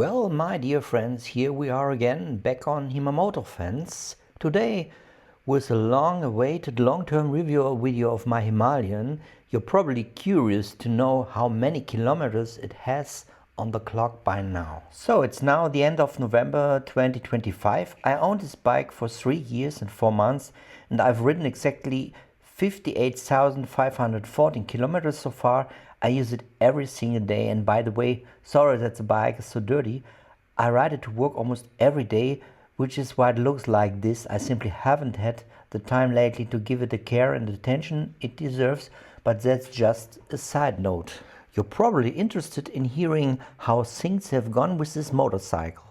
Well, my dear friends, here we are again, back on Himamotofans. Today, with a long-awaited long-term review video of my Himalayan. You're probably curious to know how many kilometers it has on the clock by now. So it's now the end of November 2025. I owned this bike for 3 years and 4 months, and I've ridden exactly 58,514 kilometers so far. I use it every single day, and by the way, sorry that the bike is so dirty. I ride it to work almost every day, which is why it looks like this. I simply haven't had the time lately to give it the care and attention it deserves, but that's just a side note. You're probably interested in hearing how things have gone with this motorcycle.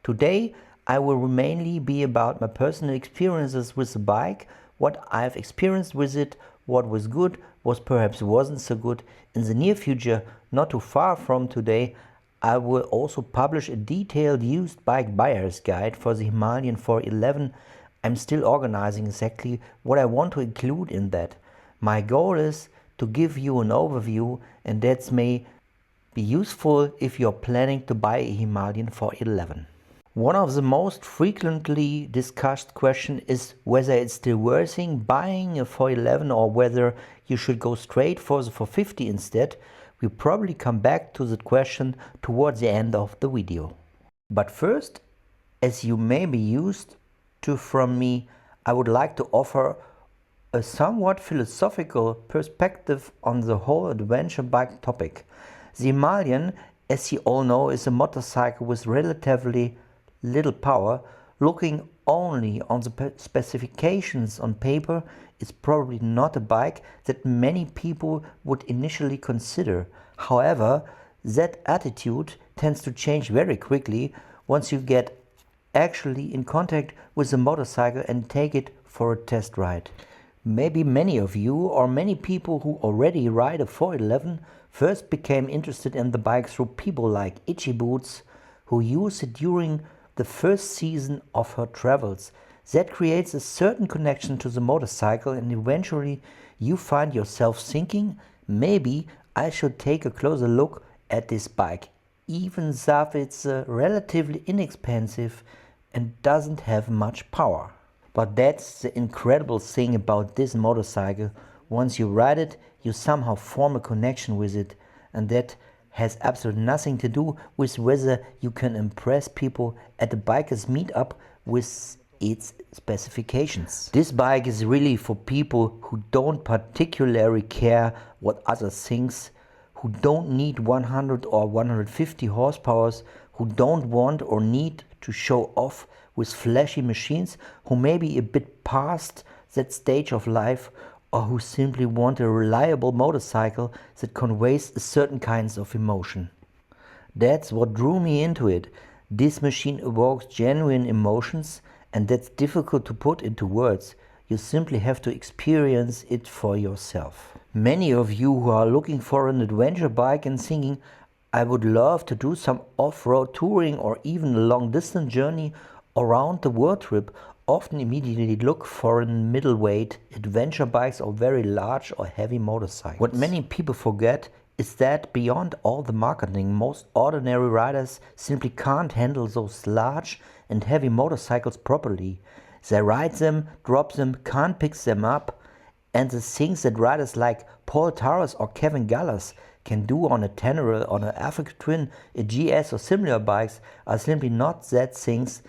Today I will mainly be about my personal experiences with the bike, what I've experienced with it, what was good, what perhaps wasn't so good. In the near future, not too far from today, I will also publish a detailed used bike buyer's guide for the Himalayan 411. I'm still organizing exactly what I want to include in that. My goal is to give you an overview, and that may be useful if you're planning to buy a Himalayan 411. One of the most frequently discussed questions is whether it's still worth buying a 411 or whether you should go straight for the 450 instead. We'll probably come back to that question towards the end of the video. But first, as you may be used to from me, I would like to offer a somewhat philosophical perspective on the whole adventure bike topic. The Himalayan, as you all know, is a motorcycle with relatively little power. Looking only on the specifications on paper, it's probably not a bike that many people would initially consider. However, that attitude tends to change very quickly once you get actually in contact with the motorcycle and take it for a test ride. Maybe many of you, or many people who already ride a 411, first became interested in the bike through people like Itchy Boots, who use it during the first season of her travels. That creates a certain connection to the motorcycle, and eventually you find yourself thinking, maybe I should take a closer look at this bike, even though it's relatively inexpensive and doesn't have much power. But that's the incredible thing about this motorcycle. Once you ride it, you somehow form a connection with it, and that has absolutely nothing to do with whether you can impress people at the bikers meetup with its specifications. This bike is really for people who don't particularly care what others think, who don't need 100 or 150 horsepower, who don't want or need to show off with flashy machines, who may be a bit past that stage of life, or who simply want a reliable motorcycle that conveys certain kinds of emotion. That's what drew me into it. This machine evokes genuine emotions, and that's difficult to put into words. You simply have to experience it for yourself. Many of you who are looking for an adventure bike and thinking, I would love to do some off-road touring or even a long-distance journey around the world trip, often immediately look for middleweight adventure bikes or very large or heavy motorcycles. What many people forget is that beyond all the marketing, most ordinary riders simply can't handle those large and heavy motorcycles properly. They ride them, drop them, can't pick them up, and the things that riders like Paul Taras or Kevin Gallas can do on a Tenere, on an Africa Twin, a GS or similar bikes are simply not that things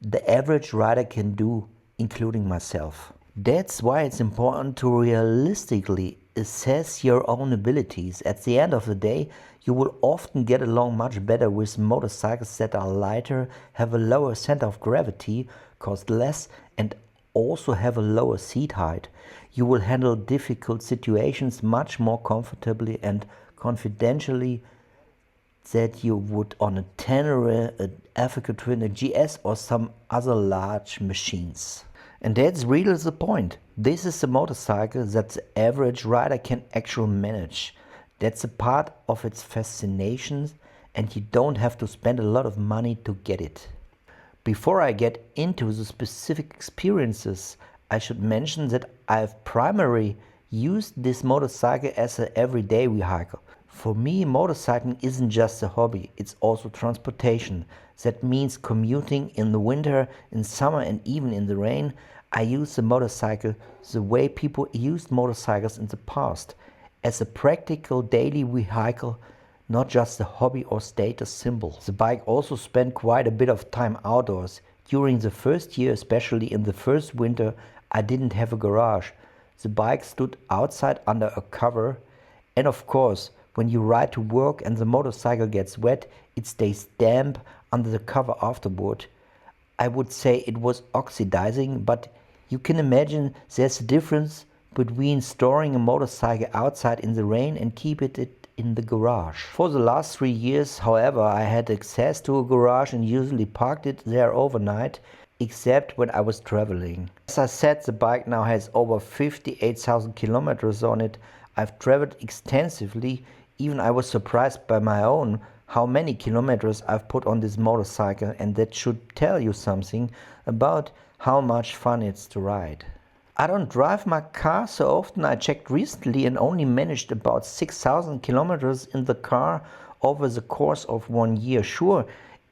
the average rider can do, including myself. That's why it's important to realistically assess your own abilities. At the end of the day, you will often get along much better with motorcycles that are lighter, have a lower center of gravity, cost less, and also have a lower seat height. You will handle difficult situations much more comfortably and confidentially that you would on a Tenere, an Africa Twin, a GS or some other large machines. And that's really the point. This is a motorcycle that the average rider can actually manage. That's a part of its fascination, and you don't have to spend a lot of money to get it. Before I get into the specific experiences, I should mention that I've primarily used this motorcycle as an everyday vehicle. For me, motorcycling isn't just a hobby, it's also transportation. That means commuting in the winter, in summer, and even in the rain. I use the motorcycle the way people used motorcycles in the past, as a practical daily vehicle, not just a hobby or status symbol. The bike also spent quite a bit of time outdoors. During the first year, especially in the first winter, I didn't have a garage. The bike stood outside under a cover, and of course, when you ride to work and the motorcycle gets wet, it stays damp under the cover afterward. I would say it was oxidizing, but you can imagine there's a difference between storing a motorcycle outside in the rain and keep it in the garage. For the last 3 years, however, I had access to a garage and usually parked it there overnight, except when I was traveling. As I said, the bike now has over 58,000 kilometers on it. I've traveled extensively. Even I was surprised by my own how many kilometers I've put on this motorcycle, and that should tell you something about how much fun it's to ride. I don't drive my car so often. I checked recently and only managed about 6,000 kilometers in the car over the course of 1 year. Sure,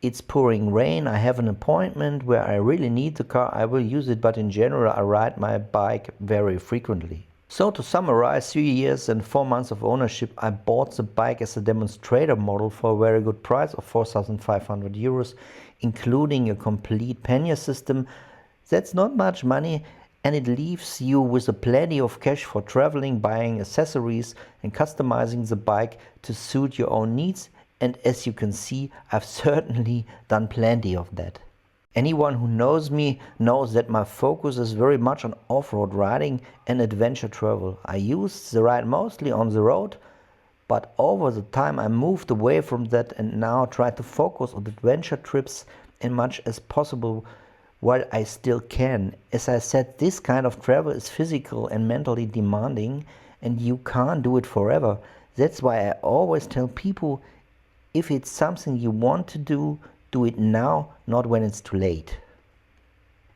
it's pouring rain, I have an appointment where I really need the car, I will use it, but in general I ride my bike very frequently. So to summarize, 3 years and 4 months of ownership, I bought the bike as a demonstrator model for a very good price of 4,500 euros, including a complete pannier system. That's not much money, and it leaves you with a plenty of cash for traveling, buying accessories and customizing the bike to suit your own needs. And as you can see, I've certainly done plenty of that. Anyone who knows me knows that my focus is very much on off-road riding and adventure travel. I used the ride mostly on the road, but over the time I moved away from that and now try to focus on adventure trips as much as possible while I still can. As I said, this kind of travel is physical and mentally demanding, and you can't do it forever. That's why I always tell people, if it's something you want to do it now, not when it's too late.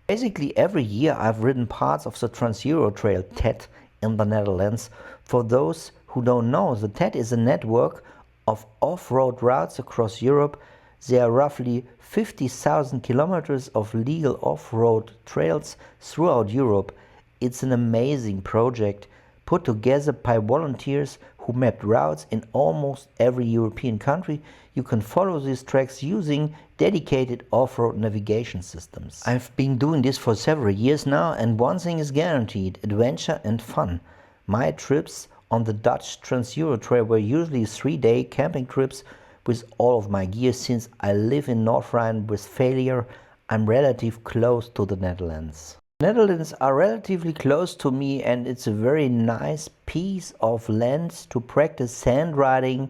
Basically every year I've ridden parts of the Trans-Euro Trail TET in the Netherlands. For those who don't know, the TET is a network of off-road routes across Europe. There are roughly 50,000 kilometers of legal off-road trails throughout Europe. It's an amazing project put together by volunteers who mapped routes in almost every European country. You can follow these tracks using dedicated off-road navigation systems. I've been doing this for several years now, and one thing is guaranteed: adventure and fun. My trips on the Dutch Trans-Euro Trail were usually 3-day camping trips with all of my gear. Since I live in North Rhine-Westphalia, I'm relatively close to the Netherlands. Netherlands are relatively close to me, and it's a very nice piece of land to practice sand riding,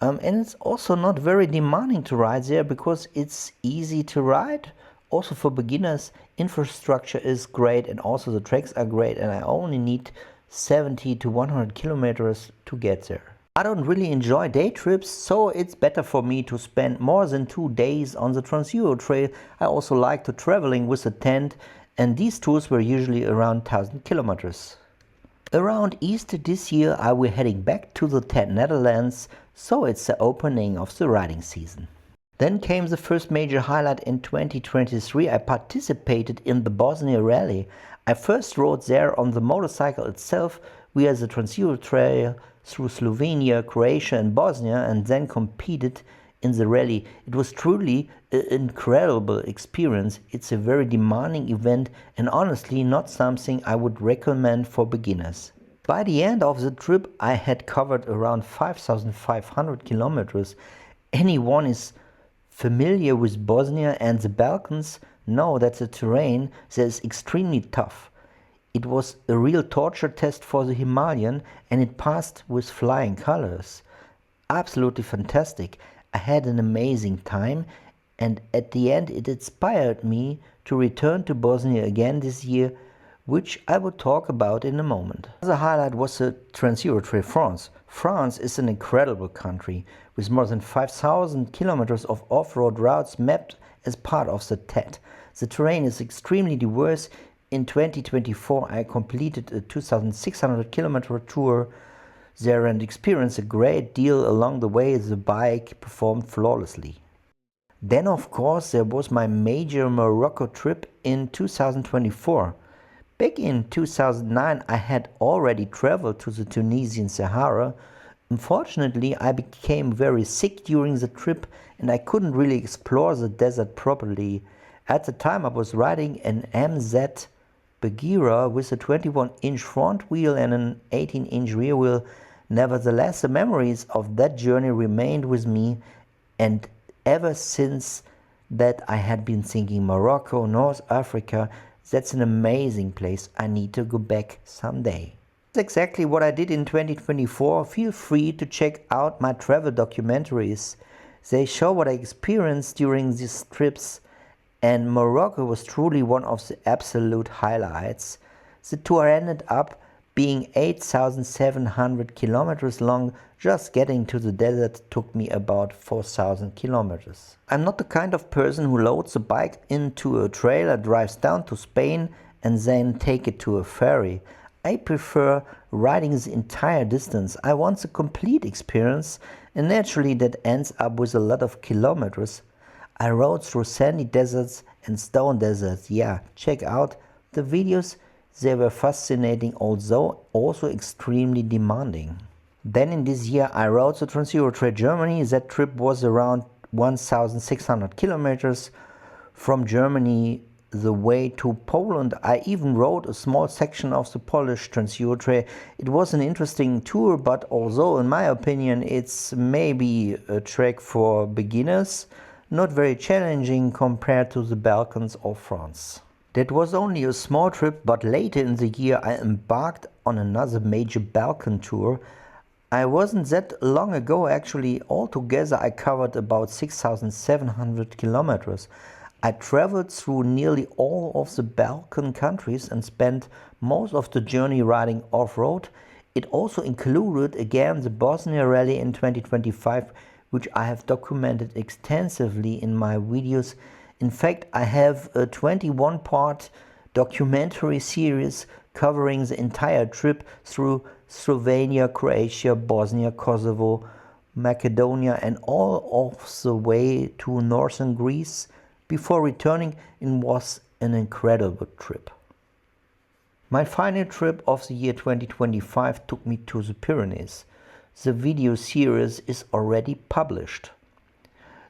and it's also not very demanding to ride there because it's easy to ride. Also for beginners, infrastructure is great, and also the tracks are great, and I only need 70 to 100 kilometers to get there. I don't really enjoy day trips, so it's better for me to spend more than 2 days on the Trans-Euro Trail. I also like to traveling with a tent, and these tours were usually around 1,000 kilometers. Around Easter this year I will heading back to the TET Netherlands, so it's the opening of the riding season. Then came the first major highlight in 2023. I participated in the Bosnia Rally. I first rode there on the motorcycle itself via the Trans-Euro Trail through Slovenia, Croatia and Bosnia, and then competed in the rally. It was truly an incredible experience. It's a very demanding event and honestly not something I would recommend for beginners. By the end of the trip I had covered around 5,500 kilometers. Anyone is familiar with Bosnia and the Balkans know that the terrain there is extremely tough. It was a real torture test for the Himalayan, and it passed with flying colors. Absolutely fantastic. I had an amazing time, and at the end it inspired me to return to Bosnia again this year, which I will talk about in a moment. The highlight was the Trans-Euro Trail France. France is an incredible country with more than 5,000 kilometers of off-road routes mapped as part of the TET. The terrain is extremely diverse. In 2024 I completed a 2,600 kilometer tour there and experienced a great deal along the way. The bike performed flawlessly. Then of course there was my major Morocco trip in 2024. Back in 2009 I had already traveled to the Tunisian Sahara. Unfortunately I became very sick during the trip and I couldn't really explore the desert properly. At the time I was riding an MZ Bagheera with a 21-inch front wheel and an 18-inch rear wheel. Nevertheless, the memories of that journey remained with me, and ever since that I had been thinking Morocco, North Africa, that's an amazing place. I need to go back someday. That's exactly what I did in 2024. Feel free to check out my travel documentaries. They show what I experienced during these trips, and Morocco was truly one of the absolute highlights. The tour ended up being 8,700 kilometers long. Just getting to the desert took me about 4,000 kilometers. I'm not the kind of person who loads a bike into a trailer, drives down to Spain and then take it to a ferry. I prefer riding the entire distance. I want the complete experience, and naturally that ends up with a lot of kilometers. I rode through sandy deserts and stone deserts. Yeah, check out the videos. They were fascinating, although also extremely demanding. Then in this year I rode the Trans-Euro Trail Germany. That trip was around 1,600 kilometers from Germany the way to Poland. I even rode a small section of the Polish Trans-Euro Trail. It was an interesting tour, but although in my opinion it's maybe a trek for beginners, not very challenging compared to the Balkans or France. That was only a small trip, but later in the year I embarked on another major Balkan tour. I wasn't that long ago actually. Altogether I covered about 6,700 kilometers. I traveled through nearly all of the Balkan countries and spent most of the journey riding off-road. It also included again the Bosnia Rally in 2025, which I have documented extensively in my videos. In fact, I have a 21-part documentary series covering the entire trip through Slovenia, Croatia, Bosnia, Kosovo, Macedonia and all of the way to northern Greece before returning. It was an incredible trip. My final trip of the year 2025 took me to the Pyrenees. The video series is already published.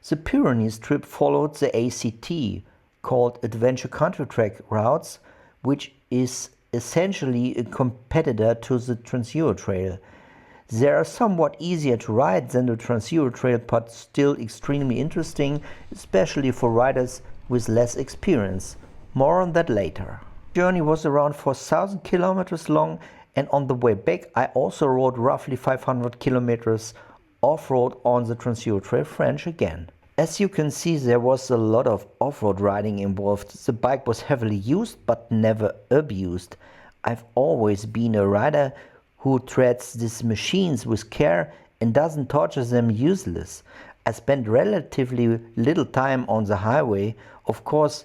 The Pyrenees trip followed the ACT, called Adventure Country Track Routes, which is essentially a competitor to the Trans-Euro Trail. They are somewhat easier to ride than the Trans-Euro Trail, but still extremely interesting, especially for riders with less experience. More on that later. The journey was around 4,000 kilometers long, and on the way back I also rode roughly 500 kilometers off-road on the Trans-Euro Trail French again. As you can see, there was a lot of off-road riding involved. The bike was heavily used but never abused. I've always been a rider who treads these machines with care and doesn't torture them useless. I spent relatively little time on the highway. Of course,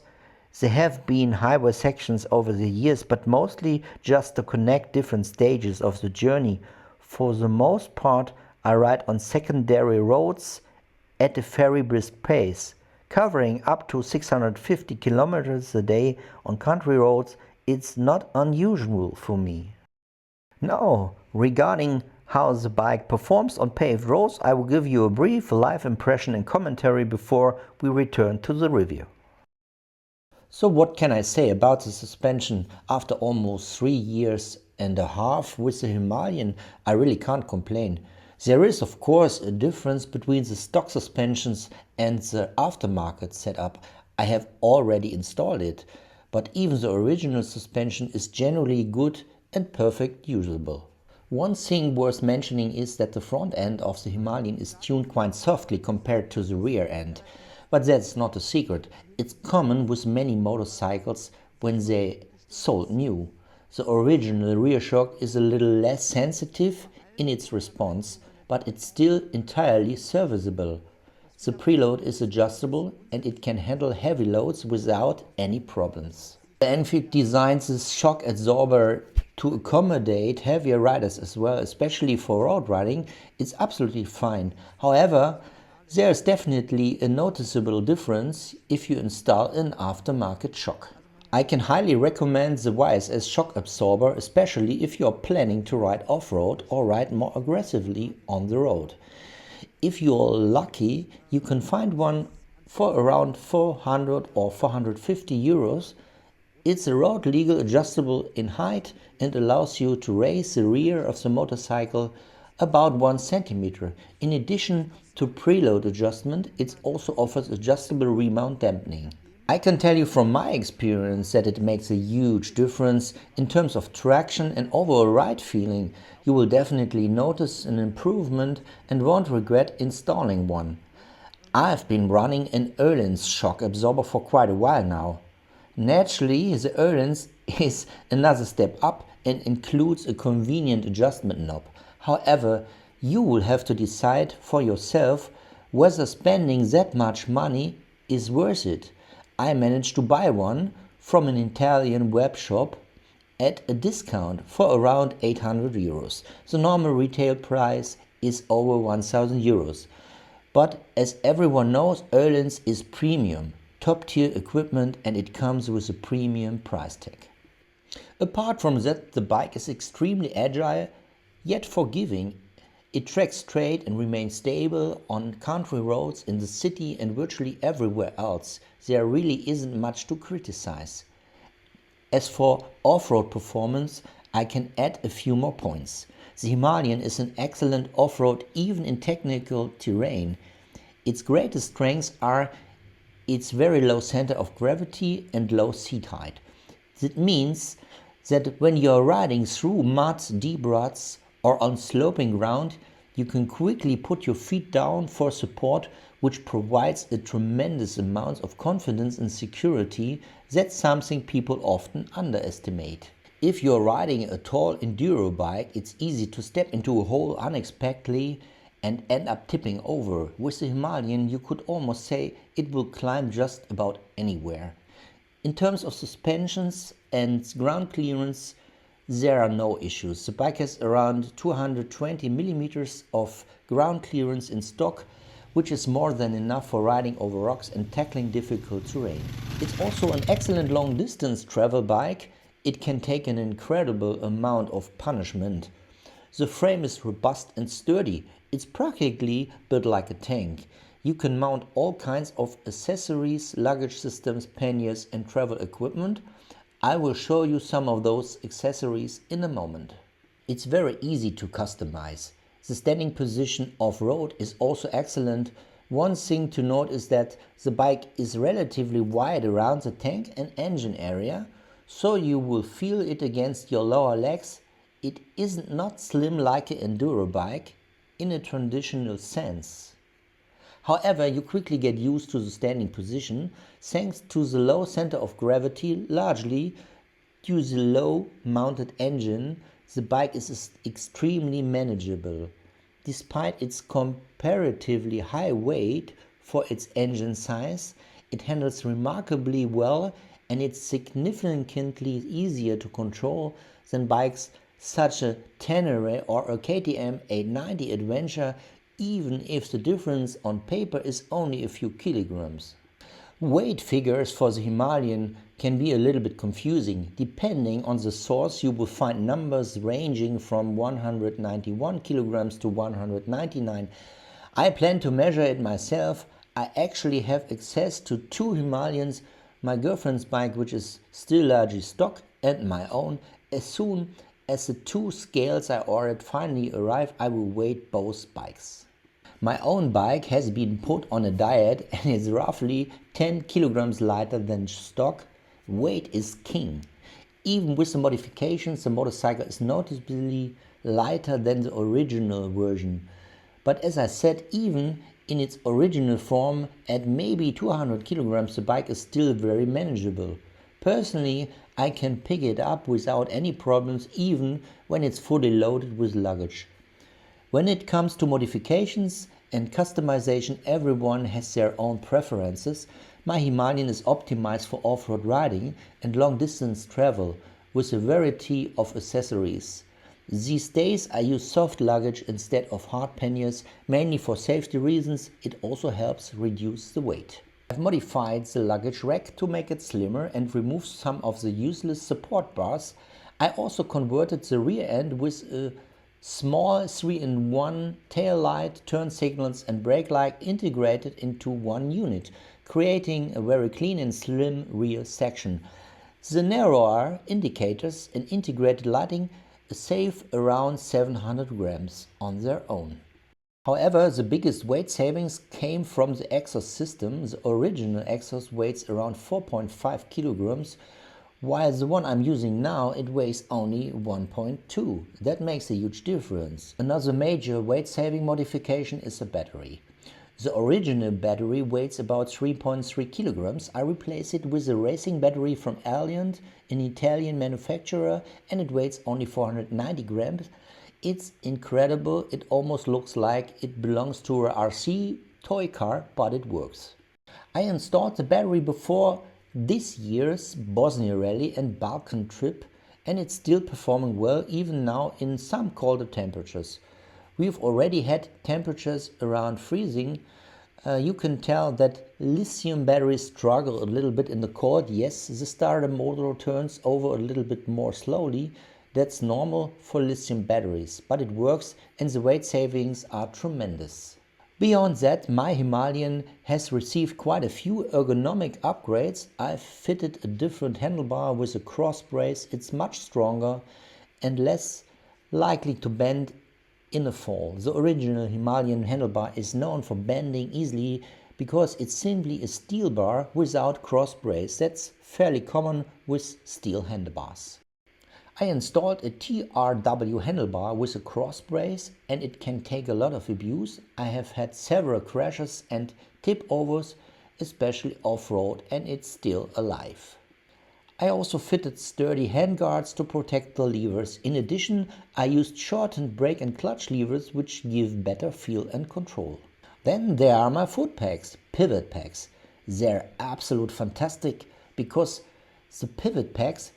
there have been highway sections over the years, but mostly just to connect different stages of the journey. For the most part, I ride on secondary roads at a very brisk pace. Covering up to 650 kilometers a day on country roads, it's not unusual for me. Now, regarding how the bike performs on paved roads, I will give you a brief live impression and commentary before we return to the review. So what can I say about the suspension? After almost 3 years and a half with the Himalayan, I really can't complain. There is of course a difference between the stock suspensions and the aftermarket setup. I have already installed it, but even the original suspension is generally good and perfect usable. One thing worth mentioning is that the front end of the Himalayan is tuned quite softly compared to the rear end. But that's not a secret. It's common with many motorcycles when they sold new. The original rear shock is a little less sensitive in its response, but it's still entirely serviceable. The preload is adjustable and it can handle heavy loads without any problems. The Enfield designed this shock absorber to accommodate heavier riders as well, especially for road riding, it's absolutely fine. However, there's definitely a noticeable difference if you install an aftermarket shock. I can highly recommend the YSS shock absorber, especially if you're planning to ride off-road or ride more aggressively on the road. If you're lucky, you can find one for around 400 or 450 euros. It's a road legal adjustable in height and allows you to raise the rear of the motorcycle about 1 centimeter. In addition to preload adjustment, it also offers adjustable remount dampening. I can tell you from my experience that it makes a huge difference in terms of traction and overall ride feeling. You will definitely notice an improvement and won't regret installing one. I've been running an Öhlins shock absorber for quite a while now. Naturally, the Öhlins is another step up and includes a convenient adjustment knob. However, you will have to decide for yourself whether spending that much money is worth it. I managed to buy one from an Italian web shop at a discount for around 800 euros. The normal retail price is over 1000 euros. But as everyone knows, Öhlins is premium, top-tier equipment, and it comes with a premium price tag. Apart from that, the bike is extremely agile, yet forgiving. It tracks straight and remains stable on country roads, in the city, and virtually everywhere else. There really isn't much to criticize. As for off-road performance, I can add a few more points. The Himalayan is an excellent off-road even in technical terrain. Its greatest strengths are its very low center of gravity and low seat height. That means that when you're riding through mud, deep ruts, or on sloping ground, you can quickly put your feet down for support, which provides a tremendous amount of confidence and security. That's something people often underestimate. If you're riding a tall enduro bike, it's easy to step into a hole unexpectedly and end up tipping over. With the Himalayan, you could almost say it will climb just about anywhere. In terms of suspensions and ground clearance, there are no issues. The bike has around 220 millimeters of ground clearance in stock, which is more than enough for riding over rocks and tackling difficult terrain. It's also an excellent long distance travel bike. It can take an incredible amount of punishment. The frame is robust and sturdy. It's practically built like a tank. You can mount all kinds of accessories, luggage systems, panniers, and travel equipment. I will show you some of those accessories in a moment. It's very easy to customize. The standing position off-road is also excellent. One thing to note is that the bike is relatively wide around the tank and engine area, so you will feel it against your lower legs. It isn't not slim like an enduro bike in a traditional sense. However, you quickly get used to the standing position thanks to the low center of gravity. Largely due to the low mounted engine, the bike is extremely manageable. Despite its comparatively high weight for its engine size, it handles remarkably well, and it's significantly easier to control than bikes such as a Tenere or a KTM 890 Adventure, even if the difference on paper is only a few kilograms. Weight figures for the Himalayan can be a little bit confusing. Depending on the source, you will find numbers ranging from 191 kilograms to 199. I plan to measure it myself. I actually have access to two Himalayans, my girlfriend's bike, which is still largely stock, and my own. As soon as the two scales I ordered finally arrive, I will weigh both bikes. My own bike has been put on a diet and is roughly 10 kilograms lighter than stock. Weight is king. Even with the modifications, the motorcycle is noticeably lighter than the original version. But as I said, even in its original form, at maybe 200 kilograms, the bike is still very manageable. Personally, I can pick it up without any problems, even when it's fully loaded with luggage. When it comes to modifications and customization, everyone has their own preferences. My Himalayan is optimized for off-road riding and long-distance travel, with a variety of accessories. These days I use soft luggage instead of hard panniers, mainly for safety reasons. It also helps reduce the weight. I've modified the luggage rack to make it slimmer and remove some of the useless support bars. I also converted the rear end with a small 3-in-1 tail light, turn signals and brake light integrated into one unit, creating a very clean and slim rear section. The narrower indicators and integrated lighting save around 700 grams on their own. However, the biggest weight savings came from the exhaust system. The original exhaust weighs around 4.5 kilograms, while the one I'm using now, it weighs only 1.2. That makes a huge difference. Another major weight-saving modification is the battery. The original battery weighs about 3.3 kilograms. I replace it with a racing battery from Alliant, an Italian manufacturer, and it weighs only 490 grams. It's incredible. It almost looks like it belongs to a RC toy car, but it works. I installed the battery before this year's Bosnia Rally and Balkan trip, and it's still performing well even now in some colder temperatures. We've already had temperatures around freezing. You can tell that lithium batteries struggle a little bit in the cold. Yes, the starter motor turns over a little bit more slowly. That's normal for lithium batteries, but it works and the weight savings are tremendous. Beyond that, my Himalayan has received quite a few ergonomic upgrades. I've fitted a different handlebar with a cross brace. It's much stronger and less likely to bend in a fall. The original Himalayan handlebar is known for bending easily because it's simply a steel bar without cross brace. That's fairly common with steel handlebars. I installed a TRW handlebar with a cross brace and it can take a lot of abuse. I have had several crashes and tip overs, especially off-road, and it's still alive. I also fitted sturdy handguards to protect the levers. In addition, I used shortened brake and clutch levers which give better feel and control. Then there are my foot pegs, pivot pegs. They're absolute fantastic because the pivot pegs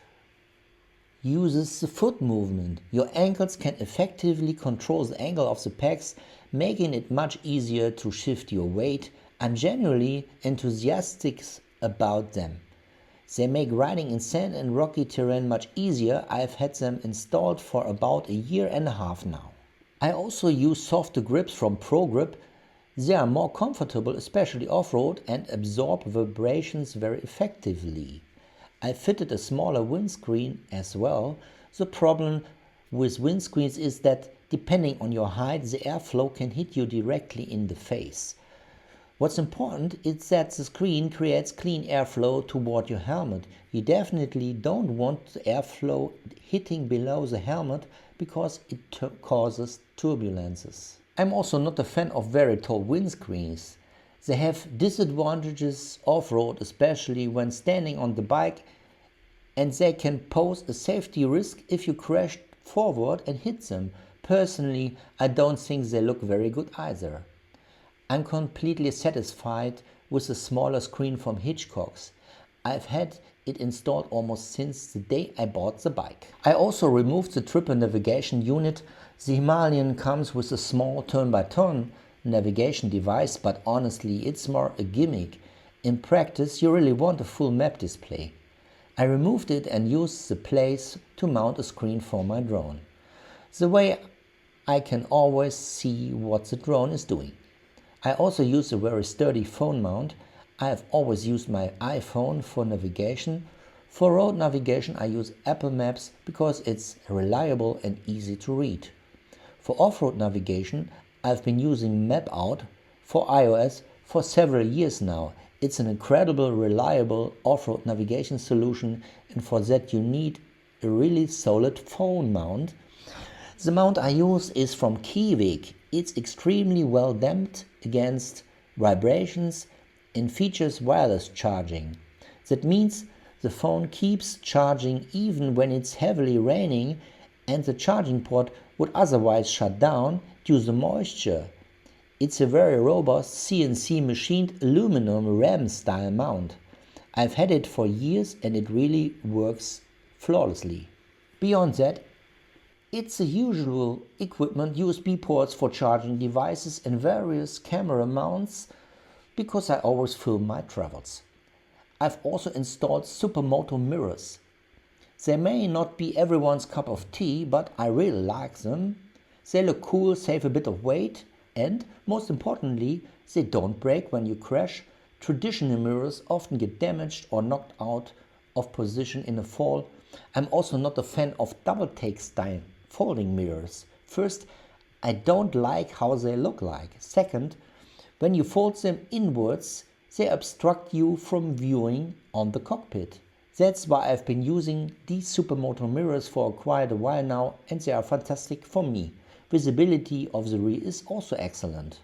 uses the foot movement. Your ankles can effectively control the angle of the pegs, making it much easier to shift your weight. I'm genuinely enthusiastic about them. They make riding in sand and rocky terrain much easier. I've had them installed for about a year and a half now. I also use softer grips from Pro Grip. They are more comfortable, especially off-road, and absorb vibrations very effectively. I fitted a smaller windscreen as well. The problem with windscreens is that depending on your height, the airflow can hit you directly in the face. What's important is that the screen creates clean airflow toward your helmet. You definitely don't want the airflow hitting below the helmet because it causes turbulences. I'm also not a fan of very tall windscreens. They have disadvantages off-road, especially when standing on the bike, and they can pose a safety risk if you crash forward and hit them. Personally, I don't think they look very good either. I'm completely satisfied with the smaller screen from Hitchcock's. I've had it installed almost since the day I bought the bike. I also removed the triple navigation unit. The Himalayan comes with a small turn-by-turn navigation device, but honestly it's more a gimmick. In practice you really want a full map display. I removed it and used the place to mount a screen for my drone. The way I can always see what the drone is doing. I also use a very sturdy phone mount. I have always used my iPhone for navigation. For road navigation I use Apple Maps because it's reliable and easy to read. For off-road navigation I've been using MapOut for iOS for several years now. It's an incredible, reliable off-road navigation solution, and for that you need a really solid phone mount. The mount I use is from Kiewig. It's extremely well damped against vibrations and features wireless charging. That means the phone keeps charging even when it's heavily raining and the charging port would otherwise shut down due to moisture. It's a very robust CNC machined aluminum RAM style mount. I've had it for years and it really works flawlessly. Beyond that, it's the usual equipment, USB ports for charging devices and various camera mounts because I always film my travels. I've also installed Moto mirrors. They may not be everyone's cup of tea, but I really like them. They look cool, save a bit of weight, and most importantly, they don't break when you crash. Traditional mirrors often get damaged or knocked out of position in a fall. I'm also not a fan of double take style folding mirrors. First, I don't like how they look like. Second, when you fold them inwards, they obstruct you from viewing on the cockpit. That's why I've been using these Moto mirrors for quite a while now, and they are fantastic for me. Visibility of the rear is also excellent.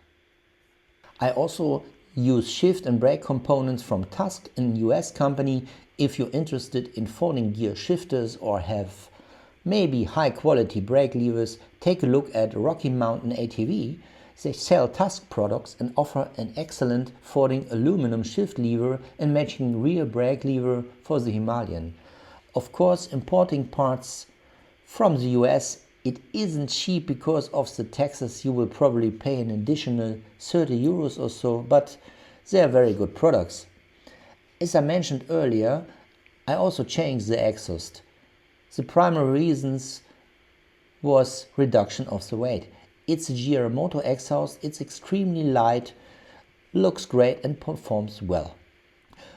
I also use shift and brake components from Tusk, an US company. If you're interested in folding gear shifters or have maybe high quality brake levers, take a look at Rocky Mountain ATV. They sell Tusk products and offer an excellent folding aluminum shift lever and matching rear brake lever for the Himalayan. Of course, importing parts from the US, it isn't cheap because of the taxes. You will probably pay an additional 30 euros or so, but they are very good products. As I mentioned earlier, I also changed the exhaust. The primary reasons was reduction of the weight. It's a GR Moto exhaust, it's extremely light, looks great and performs well.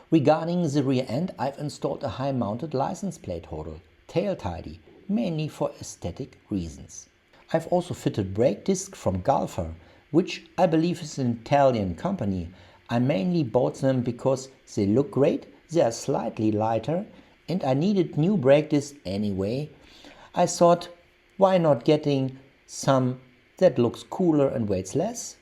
Regarding the rear end, I've installed a high-mounted license plate holder, tail tidy, mainly for aesthetic reasons. I've also fitted brake discs from Galfer, which I believe is an Italian company. I mainly bought them because they look great, they are slightly lighter, and I needed new brake discs anyway. I thought, why not getting some that looks cooler and weighs less?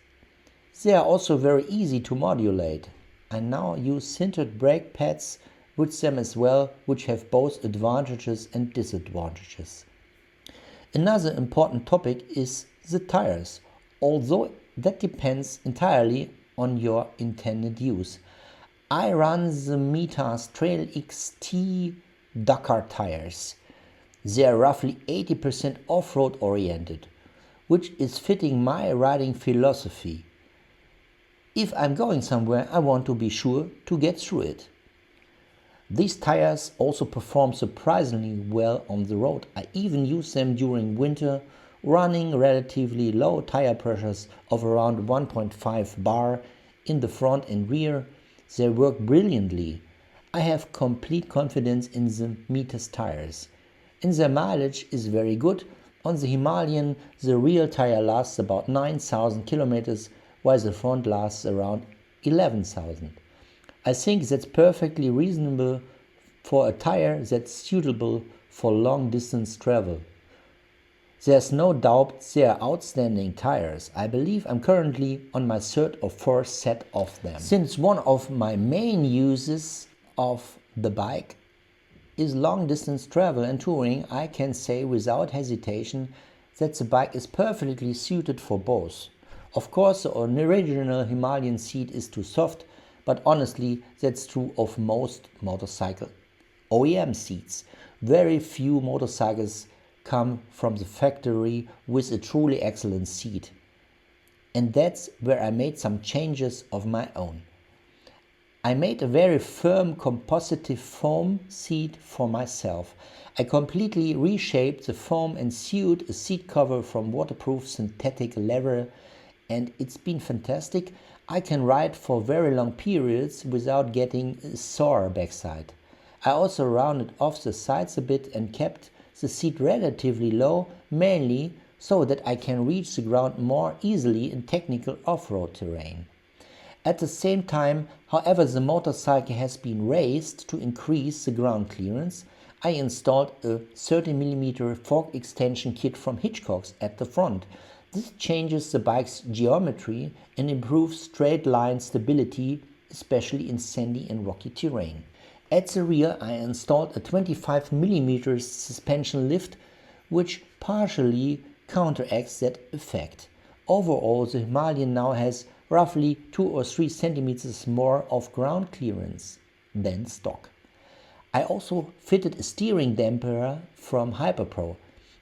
They are also very easy to modulate. I now use sintered brake pads with them as well, which have both advantages and disadvantages. Another important topic is the tires, although that depends entirely on your intended use. I run the Metas Trail XT Dakar tires. They are roughly 80% off-road oriented, which is fitting my riding philosophy. If I'm going somewhere, I want to be sure to get through it. These tires also perform surprisingly well on the road. I even use them during winter, running relatively low tire pressures of around 1.5 bar in the front and rear. They work brilliantly. I have complete confidence in the Metas tires. And their mileage is very good. On the Himalayan, the rear tire lasts about 9,000 kilometers, while the front lasts around 11,000. I think that's perfectly reasonable for a tire that's suitable for long distance travel. There's no doubt they are outstanding tires. I believe I'm currently on my third or fourth set of them. Since one of my main uses of the bike is long distance travel and touring, I can say without hesitation that the bike is perfectly suited for both. Of course, the original Himalayan seat is too soft, but honestly, that's true of most motorcycle OEM seats. Very few motorcycles come from the factory with a truly excellent seat. And that's where I made some changes of my own. I made a very firm composite foam seat for myself. I completely reshaped the foam and sewed a seat cover from waterproof synthetic leather, and it's been fantastic. I can ride for very long periods without getting a sore backside. I also rounded off the sides a bit and kept the seat relatively low, mainly so that I can reach the ground more easily in technical off-road terrain. At the same time, however, the motorcycle has been raised to increase the ground clearance. I installed a 30mm fork extension kit from Hitchcock's at the front. This changes the bike's geometry and improves straight line stability, especially in sandy and rocky terrain. At the rear, I installed a 25mm suspension lift, which partially counteracts that effect. Overall, the Himalayan now has roughly 2 or 3 centimeters more of ground clearance than stock. I also fitted a steering damper from Hyperpro.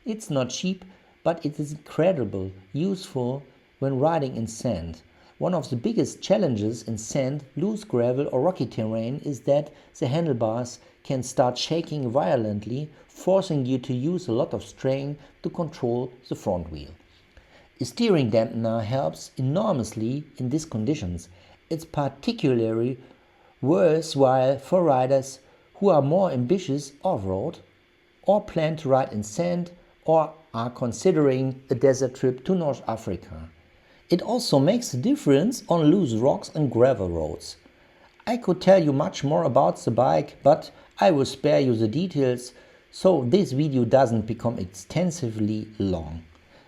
It's not cheap, but it is incredibly useful when riding in sand. One of the biggest challenges in sand, loose gravel or rocky terrain is that the handlebars can start shaking violently, forcing you to use a lot of strain to control the front wheel. A steering dampener helps enormously in these conditions. It's particularly worthwhile for riders who are more ambitious off-road or plan to ride in sand or are considering a desert trip to North Africa. It also makes a difference on loose rocks and gravel roads. I could tell you much more about the bike, but I will spare you the details so this video doesn't become extensively long.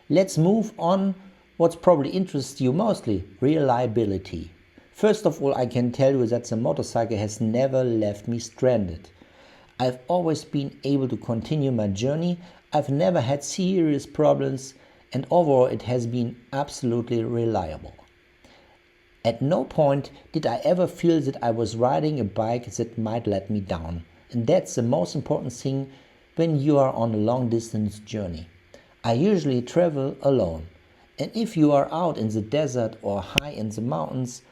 Let's move on what probably interests you mostly, reliability. First of all, I can tell you that the motorcycle has never left me stranded. I've always been able to continue my journey, I've never had serious problems, and overall it has been absolutely reliable. At no point did I ever feel that I was riding a bike that might let me down. And that's the most important thing when you are on a long distance journey. I usually travel alone. And if you are out in the desert or high in the mountains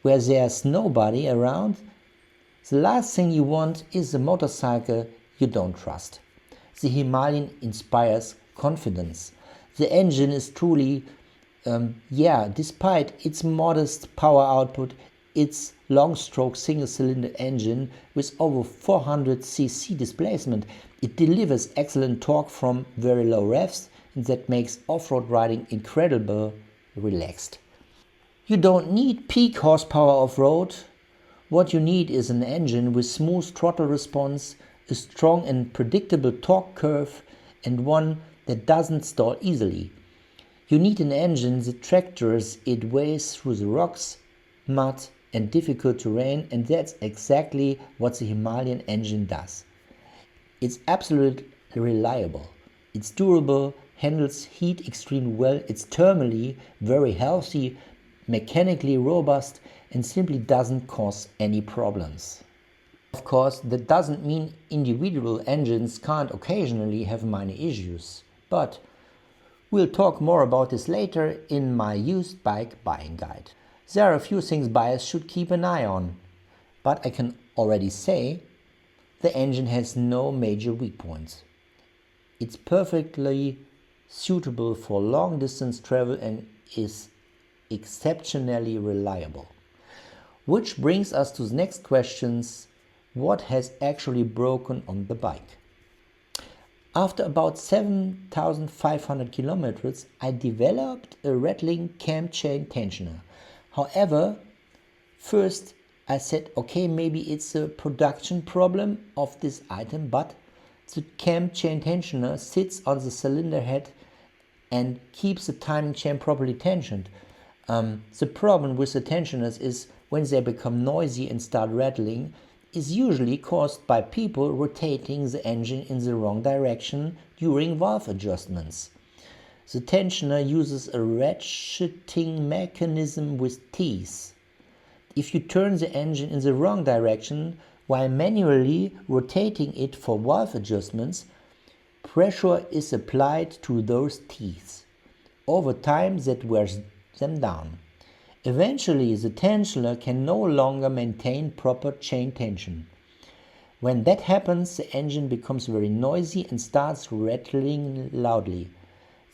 where there's nobody around, the last thing you want is a motorcycle you don't trust. The Himalayan inspires confidence. The engine is truly, despite its modest power output, its long-stroke single-cylinder engine with over 400 cc displacement, it delivers excellent torque from very low revs, and that makes off-road riding incredibly relaxed. You don't need peak horsepower off-road. What you need is an engine with smooth throttle response, a strong and predictable torque curve, and one that doesn't stall easily. You need an engine that tractors its way through the rocks, mud, and difficult terrain, and that's exactly what the Himalayan engine does. It's absolutely reliable. It's durable, handles heat extremely well, it's thermally very healthy, mechanically robust, and simply doesn't cause any problems. Of course, that doesn't mean individual engines can't occasionally have minor issues, but we'll talk more about this later in my used bike buying guide. There are a few things buyers should keep an eye on, but I can already say the engine has no major weak points. It's perfectly suitable for long distance travel and is exceptionally reliable. Which brings us to the next questions: what has actually broken on the bike? After about 7,500 kilometers, I developed a rattling cam chain tensioner. However, first I said, okay, maybe it's a production problem of this item, but the cam chain tensioner sits on the cylinder head and keeps the timing chain properly tensioned. The problem with the tensioners is when they become noisy and start rattling is usually caused by people rotating the engine in the wrong direction during valve adjustments. The tensioner uses a ratcheting mechanism with teeth. If you turn the engine in the wrong direction while manually rotating it for valve adjustments, pressure is applied to those teeth. Over time, that wears them down. Eventually, the tensioner can no longer maintain proper chain tension. When that happens, the engine becomes very noisy and starts rattling loudly.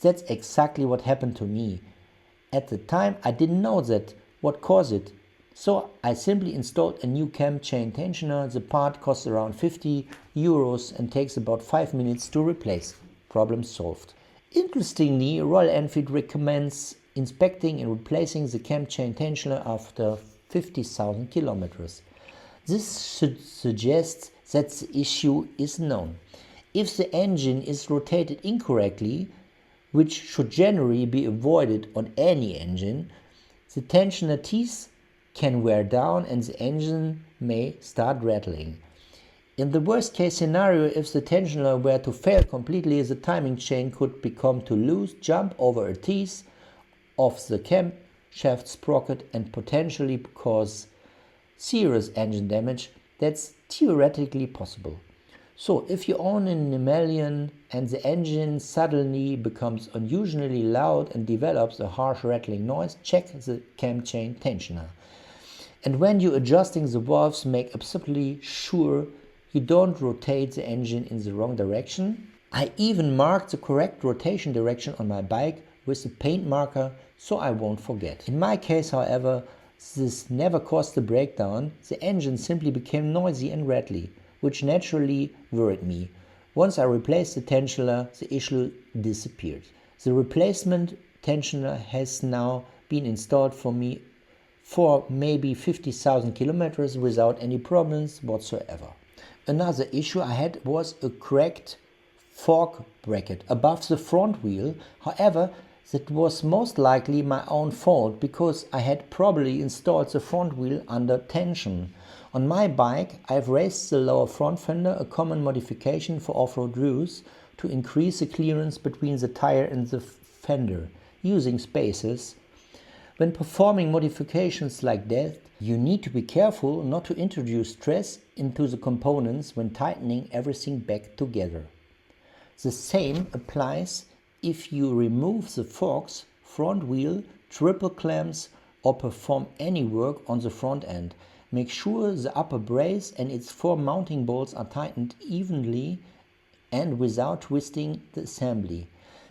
That's exactly what happened to me. At the time, I didn't know what caused it. So I simply installed a new cam chain tensioner. The part costs around 50 euros and takes about 5 minutes to replace. Problem solved. Interestingly, Royal Enfield recommends inspecting and replacing the cam chain tensioner after 50,000 kilometers. This suggests that the issue is known. If the engine is rotated incorrectly, which should generally be avoided on any engine, the tensioner teeth can wear down and the engine may start rattling. In the worst case scenario, if the tensioner were to fail completely, the timing chain could become too loose, jump over a teeth of the camshaft sprocket and potentially cause serious engine damage. That's theoretically possible. So if you own an Himalayan and the engine suddenly becomes unusually loud and develops a harsh rattling noise, check the cam chain tensioner. And when you're adjusting the valves, make absolutely sure you don't rotate the engine in the wrong direction. I even marked the correct rotation direction on my bike with a paint marker so I won't forget. In my case, however, this never caused a breakdown. The engine simply became noisy and rattly, which naturally worried me. Once I replaced the tensioner, the issue disappeared. The replacement tensioner has now been installed for me for maybe 50,000 kilometers without any problems whatsoever. Another issue I had was a cracked fork bracket above the front wheel. However, that was most likely my own fault because I had probably installed the front wheel under tension. On my bike, I've raised the lower front fender, a common modification for off-road use, to increase the clearance between the tire and the fender, using spacers. When performing modifications like that, you need to be careful not to introduce stress into the components when tightening everything back together. The same applies if you remove the forks, front wheel, triple clamps, or perform any work on the front end. Make sure the upper brace and its 4 mounting bolts are tightened evenly and without twisting the assembly.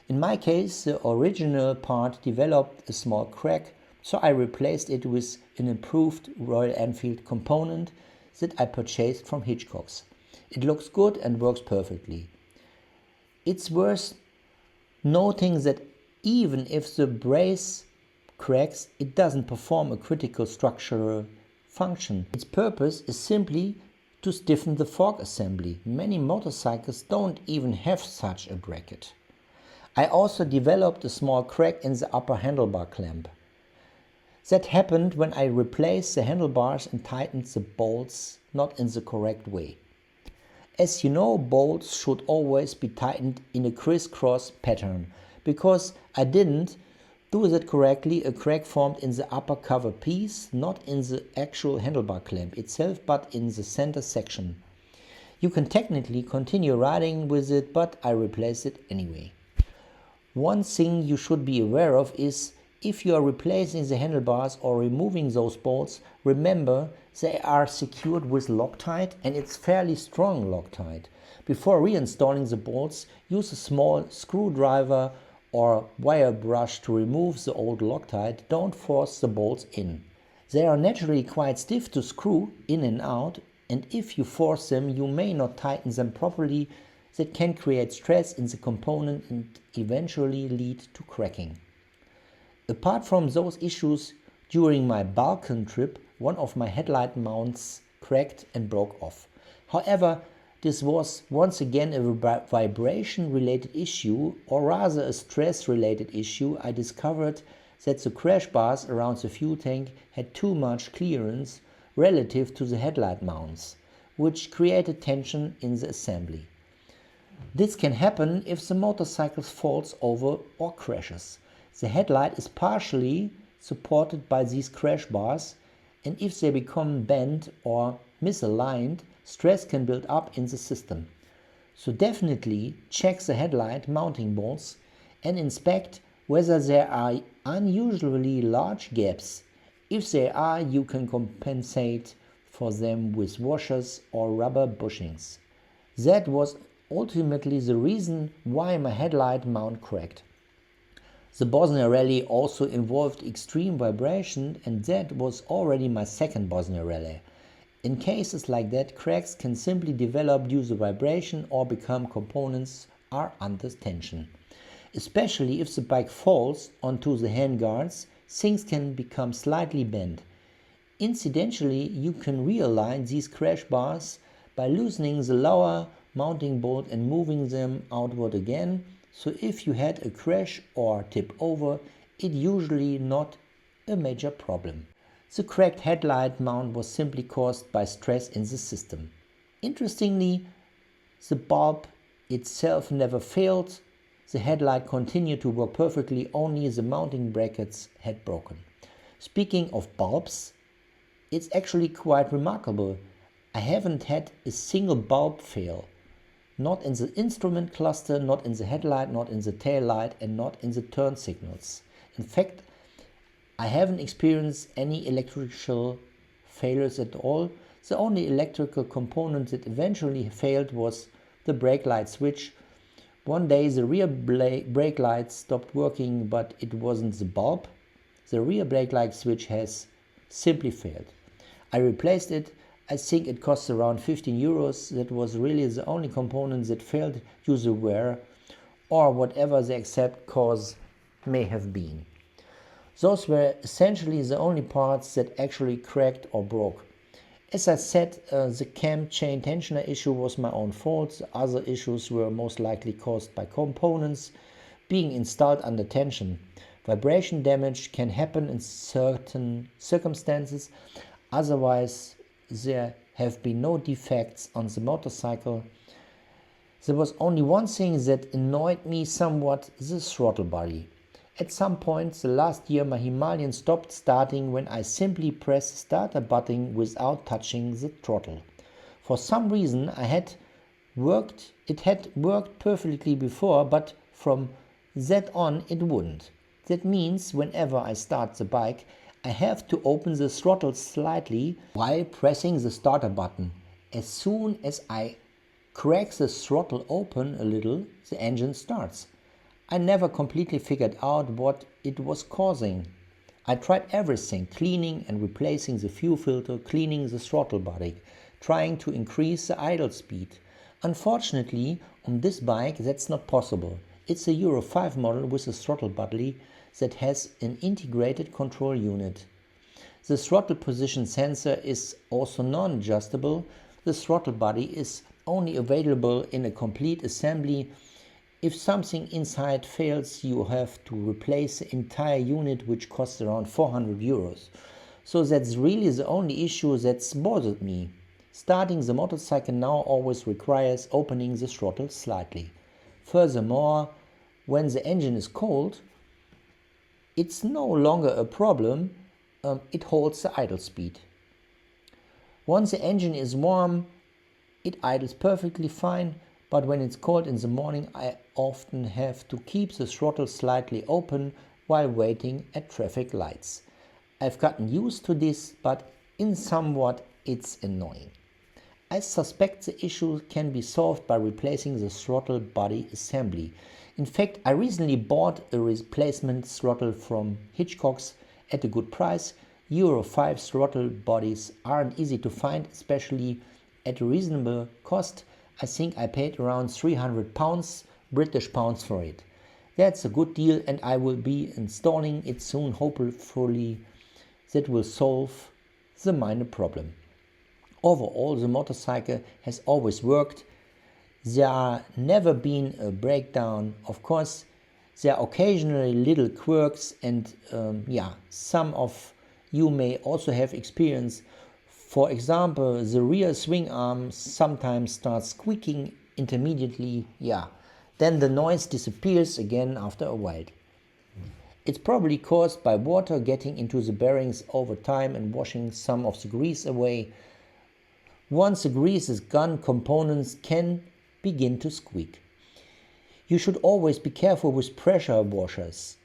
In my case, the original part developed a small crack, so I replaced it with an improved Royal Enfield component that I purchased from Hitchcock's. It looks good and works perfectly. It's worth noting that even if the brace cracks, it doesn't perform a critical structural function. Its purpose is simply to stiffen the fork assembly. Many motorcycles don't even have such a bracket. I also developed a small crack in the upper handlebar clamp. That happened when I replaced the handlebars and tightened the bolts not in the correct way. As you know, bolts should always be tightened in a crisscross pattern. Because I didn't do that correctly, a crack formed in the upper cover piece, not in the actual handlebar clamp itself, but in the center section. You can technically continue riding with it, but I replaced it anyway. One thing you should be aware of is if you are replacing the handlebars or removing those bolts, remember they are secured with Loctite and it's fairly strong Loctite. Before reinstalling the bolts, use a small screwdriver or wire brush to remove the old Loctite. Don't force the bolts in. They are naturally quite stiff to screw in and out, and if you force them, you may not tighten them properly. That can create stress in the component and eventually lead to cracking. Apart from those issues, during my Balkan trip, one of my headlight mounts cracked and broke off. However, this was once again a vibration-related issue, or rather a stress-related issue. I discovered that the crash bars around the fuel tank had too much clearance relative to the headlight mounts, which created tension in the assembly. This can happen if the motorcycle falls over or crashes. The headlight is partially supported by these crash bars, and if they become bent or misaligned, stress can build up in the system. So definitely check the headlight mounting bolts and inspect whether there are unusually large gaps. If there are, you can compensate for them with washers or rubber bushings. That was ultimately the reason why my headlight mount cracked. The Bosnia Rally also involved extreme vibration, and that was already my second Bosnia Rally. In cases like that, cracks can simply develop due to vibration or become components are under tension. Especially if the bike falls onto the handguards, things can become slightly bent. Incidentally, you can realign these crash bars by loosening the lower mounting bolt and moving them outward again. So if you had a crash or tip over, it's usually not a major problem. The cracked headlight mount was simply caused by stress in the system. Interestingly, the bulb itself never failed. The headlight continued to work perfectly, only the mounting brackets had broken. Speaking of bulbs, it's actually quite remarkable. I haven't had a single bulb fail. Not in the instrument cluster, not in the headlight, not in the tail light, and not in the turn signals. In fact, I haven't experienced any electrical failures at all. The only electrical component that eventually failed was the brake light switch. One day the rear brake light stopped working, but it wasn't the bulb. The rear brake light switch has simply failed. I replaced it. I think it cost around 15 euros. That was really the only component that failed due to wear or whatever the exact cause may have been. Those were essentially the only parts that actually cracked or broke. As I said, the cam chain tensioner issue was my own fault. The other issues were most likely caused by components being installed under tension. Vibration damage can happen in certain circumstances. Otherwise, there have been no defects on the motorcycle. There was only one thing that annoyed me somewhat: the throttle body. At some point the last year, my Himalayan stopped starting when I simply pressed the starter button without touching the throttle. For some reason it had worked perfectly before, but from that on it wouldn't. That means whenever I start the bike, I have to open the throttle slightly while pressing the starter button. As soon as I crack the throttle open a little, the engine starts. I never completely figured out what it was causing. I tried everything: cleaning and replacing the fuel filter, cleaning the throttle body, trying to increase the idle speed. Unfortunately, on this bike that's not possible. It's a Euro 5 model with a throttle body that has an integrated control unit. The throttle position sensor is also non-adjustable. The throttle body is only available in a complete assembly. If something inside fails, you have to replace the entire unit, which costs around 400 euros. So that's really the only issue that's bothered me. Starting the motorcycle now always requires opening the throttle slightly. Furthermore, when the engine is cold, it's no longer a problem. It holds the idle speed. Once the engine is warm, it idles perfectly fine. But when it's cold in the morning, I often have to keep the throttle slightly open while waiting at traffic lights. I've gotten used to this, but in somewhat it's annoying. I suspect the issue can be solved by replacing the throttle body assembly. In fact, I recently bought a replacement throttle from Hitchcock's at a good price. Euro 5 throttle bodies aren't easy to find, especially at a reasonable cost. I think I paid around £300 British pounds for it. That's a good deal, and I will be installing it soon. Hopefully that will solve the minor problem. Overall, the motorcycle has always worked. There are never been a breakdown. Of course, there are occasionally little quirks, and some of you may also have experience. For example, the rear swing arm sometimes starts squeaking intermittently. Then the noise disappears again after a while. It's probably caused by water getting into the bearings over time and washing some of the grease away. Once the grease is gone, components can begin to squeak. You should always be careful with pressure washers.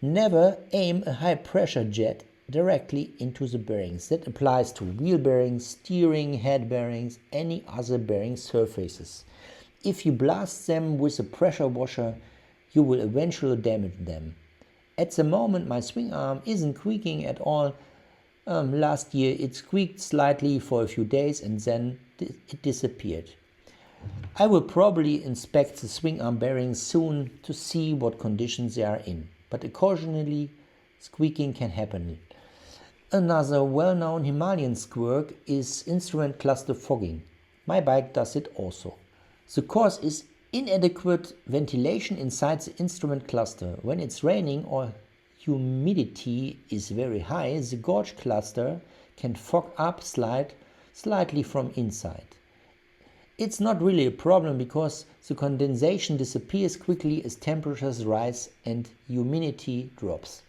Never aim a high pressure jet directly into the bearings. That applies to wheel bearings, steering, head bearings, any other bearing surfaces. If you blast them with a pressure washer, you will eventually damage them. At the moment, my swing arm isn't squeaking at all. Last year it squeaked slightly for a few days and then it disappeared. I will probably inspect the swing arm bearings soon to see what conditions they are in, but occasionally squeaking can happen. Another well-known Himalayan quirk is instrument cluster fogging. My bike does it also. The cause is inadequate ventilation inside the instrument cluster. When it's raining or humidity is very high, the gauge cluster can fog up slightly from inside. It's not really a problem because the condensation disappears quickly as temperatures rise and humidity drops.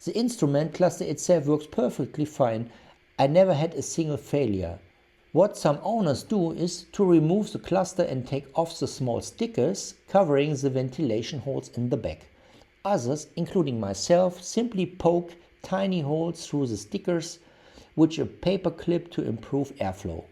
The instrument cluster itself works perfectly fine. I never had a single failure. What some owners do is to remove the cluster and take off the small stickers covering the ventilation holes in the back. Others, including myself, simply poke tiny holes through the stickers with a paper clip to improve airflow.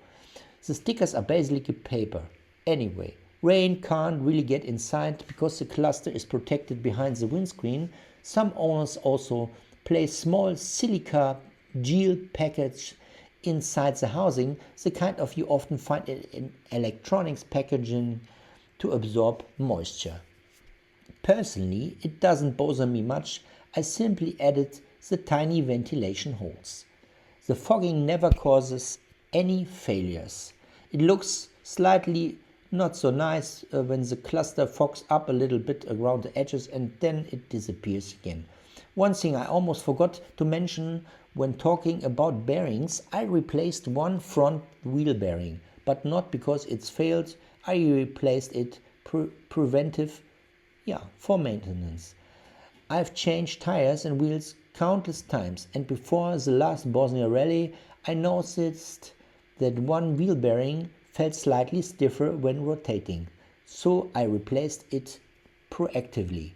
The stickers are basically paper. Anyway, rain can't really get inside because the cluster is protected behind the windscreen. Some owners also place small silica gel package inside the housing, the kind of you often find in electronics packaging to absorb moisture. Personally, it doesn't bother me much. I simply added the tiny ventilation holes. The fogging never causes any failures. It looks slightly not so nice when the cluster fogs up a little bit around the edges and then it disappears again. One thing I almost forgot to mention when talking about bearings, I replaced one front wheel bearing, but not because it's failed. I replaced it preventive, for maintenance. I've changed tires and wheels countless times, and before the last Bosnia rally, I noticed that one wheel bearing felt slightly stiffer when rotating, so I replaced it proactively.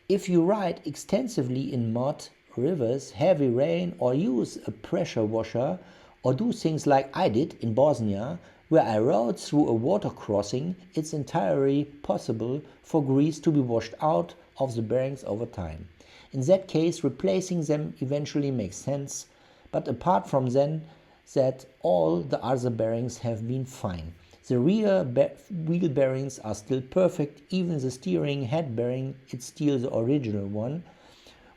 If you ride extensively in mud, rivers, heavy rain, or use a pressure washer, or do things like I did in Bosnia, where I rode through a water crossing, it's entirely possible for grease to be washed out of the bearings over time. In that case, replacing them eventually makes sense, but apart from then, that all the other bearings have been fine. The rear wheel bearings are still perfect, even the steering head bearing, it's still the original one.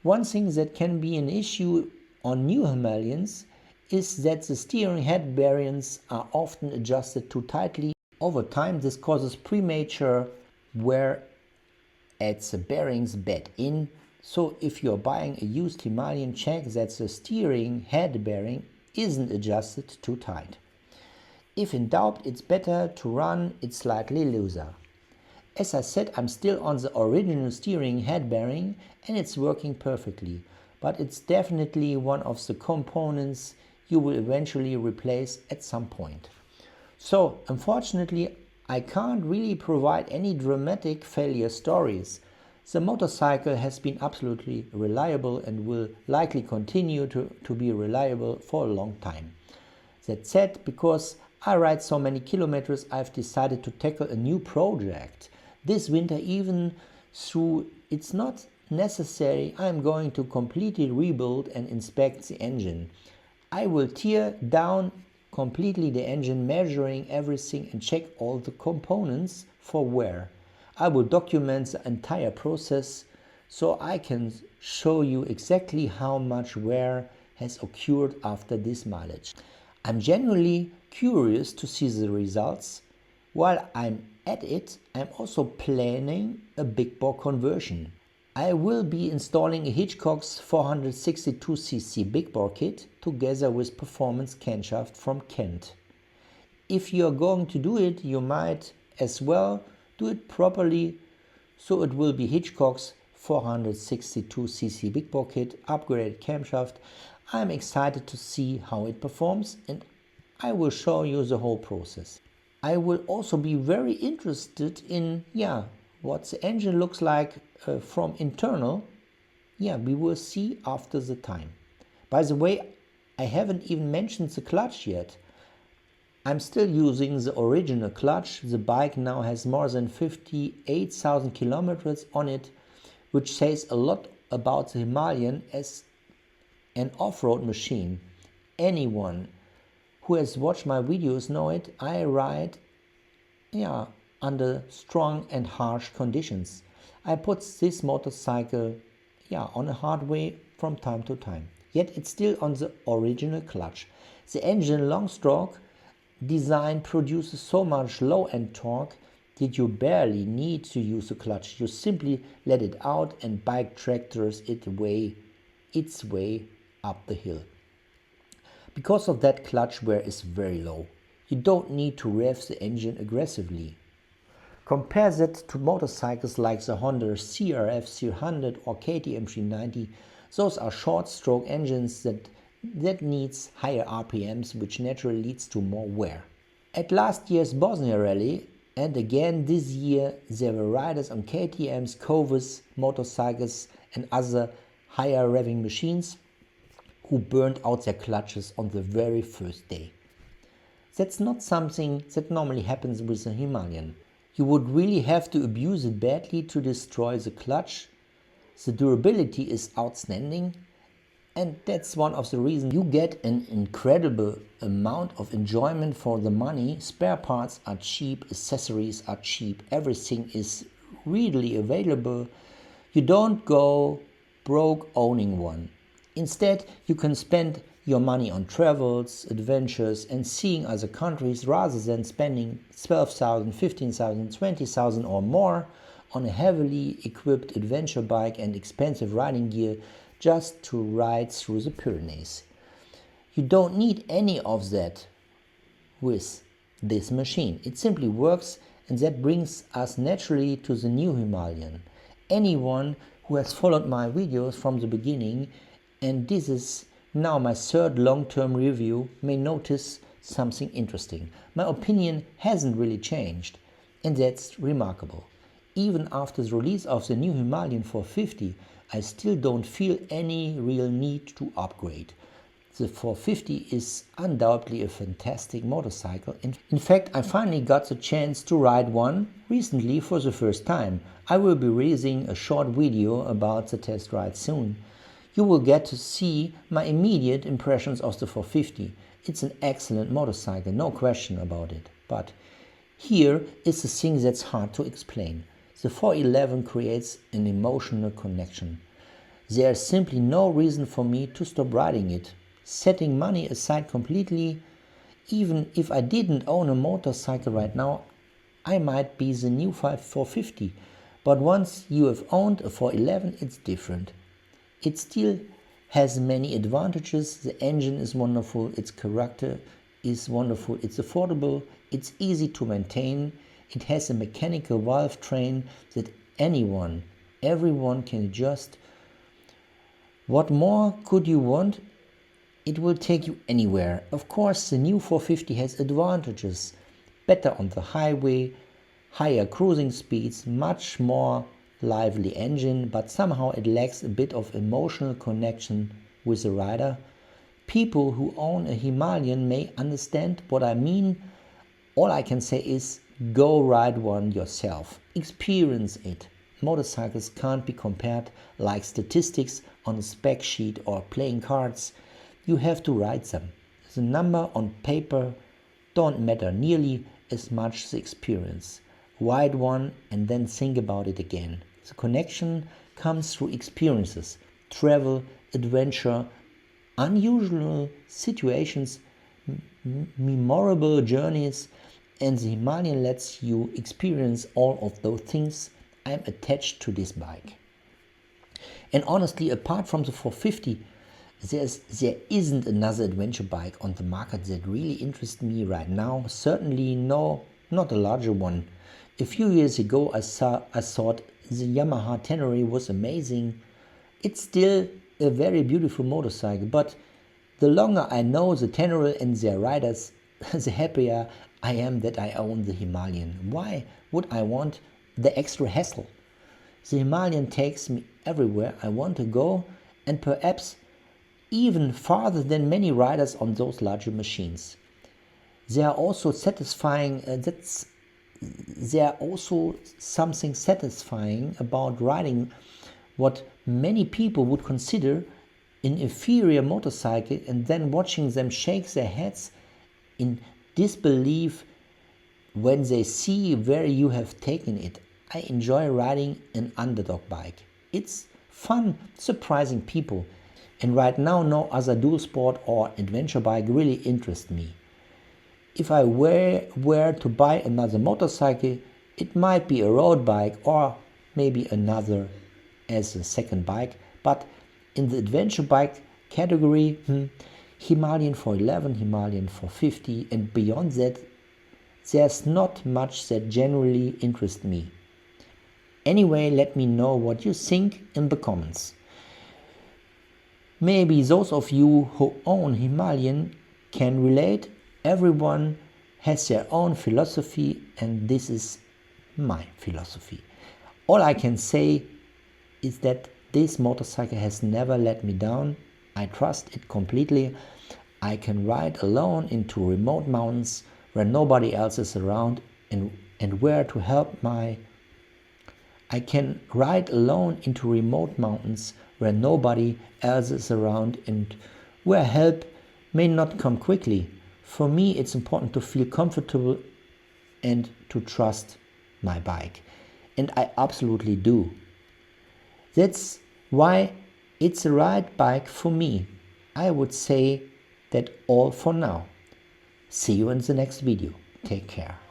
One thing that can be an issue on new Himalayans is that the steering head bearings are often adjusted too tightly. Over time, this causes premature wear at the bearings bed in. So if you're buying a used Himalayan, check that the steering head bearing isn't adjusted too tight. If in doubt, it's better to run it slightly looser. As I said, I'm still on the original steering head bearing and it's working perfectly, but it's definitely one of the components you will eventually replace at some point. So, unfortunately, I can't really provide any dramatic failure stories. The motorcycle has been absolutely reliable and will likely continue to be reliable for a long time. That said, because I ride so many kilometers, I've decided to tackle a new project. This winter, even though it's not necessary, I'm going to completely rebuild and inspect the engine. I will tear down completely the engine, measuring everything and check all the components for wear. I will document the entire process so I can show you exactly how much wear has occurred after this mileage. I'm genuinely curious to see the results. While I'm at it, I'm also planning a big bore conversion. I will be installing a Hitchcock's 462cc big bore kit together with performance camshaft from Kent. If you're going to do it, you might as well do it properly, so it will be Hitchcock's 462cc big bore kit, upgraded camshaft. I'm excited to see how it performs and I will show you the whole process. I will also be very interested in what the engine looks like from internal. We will see after the time. By the way, I haven't even mentioned the clutch yet. I'm still using the original clutch. The bike now has more than 58,000 kilometers on it, which says a lot about the Himalayan as an off-road machine. Anyone who has watched my videos know it. I ride under strong and harsh conditions. I put this motorcycle on a hard way from time to time. Yet it's still on the original clutch. The engine long stroke design produces so much low-end torque that you barely need to use the clutch. You simply let it out and bike tractors its way up the hill. Because of that, clutch wear is very low. You don't need to rev the engine aggressively. Compare that to motorcycles like the Honda CRF 300 or KTM 390. Those are short stroke engines that that needs higher RPMs, which naturally leads to more wear. At last year's Bosnia Rally, and again this year, there were riders on KTMs, Covers, motorcycles and other higher revving machines who burned out their clutches on the very first day. That's not something that normally happens with a Himalayan. You would really have to abuse it badly to destroy the clutch. The durability is outstanding, and that's one of the reasons you get an incredible amount of enjoyment for the money. Spare parts are cheap, accessories are cheap, everything is readily available. You don't go broke owning one. Instead, you can spend your money on travels, adventures and seeing other countries rather than spending 12,000, 15,000, 20,000 or more on a heavily equipped adventure bike and expensive riding gear just to ride through the Pyrenees. You don't need any of that with this machine. It simply works, and that brings us naturally to the new Himalayan. Anyone who has followed my videos from the beginning, and this is now my third long-term review, may notice something interesting. My opinion hasn't really changed, and that's remarkable. Even after the release of the new Himalayan 450, I still don't feel any real need to upgrade. The 450 is undoubtedly a fantastic motorcycle. In fact, I finally got the chance to ride one recently for the first time. I will be releasing a short video about the test ride soon. You will get to see my immediate impressions of the 450. It's an excellent motorcycle, no question about it. But here is the thing that's hard to explain. The 411 creates an emotional connection. There is simply no reason for me to stop riding it. Setting money aside completely, even if I didn't own a motorcycle right now, I might be the new 450. But once you have owned a 411, it's different. It still has many advantages. The engine is wonderful, its character is wonderful, it's affordable, it's easy to maintain, it has a mechanical valve train that everyone can adjust. What more could you want? It will take you anywhere. Of course, the new 450 has advantages. Better on the highway, higher cruising speeds, much more lively engine, but somehow it lacks a bit of emotional connection with the rider. People who own a Himalayan may understand what I mean. All I can say is go ride one yourself. Experience it. Motorcycles can't be compared like statistics on a spec sheet or playing cards. You have to ride them. The number on paper don't matter nearly as much as the experience. Ride one and then think about it again. The connection comes through experiences, travel, adventure, unusual situations, memorable journeys, and the Himalayan lets you experience all of those things. I'm attached to this bike. And honestly, apart from the 450, there isn't another adventure bike on the market that really interests me right now. Certainly no, not a larger one. A few years ago I thought the Yamaha Tenere was amazing. It's still a very beautiful motorcycle, but the longer I know the Tenere and their riders, the happier I am that I own the Himalayan. Why would I want the extra hassle? The Himalayan takes me everywhere I want to go, and perhaps even farther than many riders on those larger machines. There are also something satisfying about riding what many people would consider an inferior motorcycle and then watching them shake their heads in disbelief when they see where you have taken it. I enjoy riding an underdog bike. It's fun surprising people, and right now no other dual sport or adventure bike really interests me. If I were to buy another motorcycle, it might be a road bike or maybe another as a second bike, but in the adventure bike category, Himalayan 411, Himalayan 450 and beyond that, there's not much that generally interests me. Anyway, let me know what you think in the comments. Maybe those of you who own Himalayan can relate. Everyone has their own philosophy, and this is my philosophy. All I can say is that this motorcycle has never let me down. I trust it completely. I can ride alone into remote mountains where nobody else is around and where to help my I can ride alone into remote mountains where nobody else is around and where help may not come quickly. For me, it's important to feel comfortable and to trust my bike. And I absolutely do. That's why it's a ride bike for me. I would say that all for now. See you in the next video. Take care.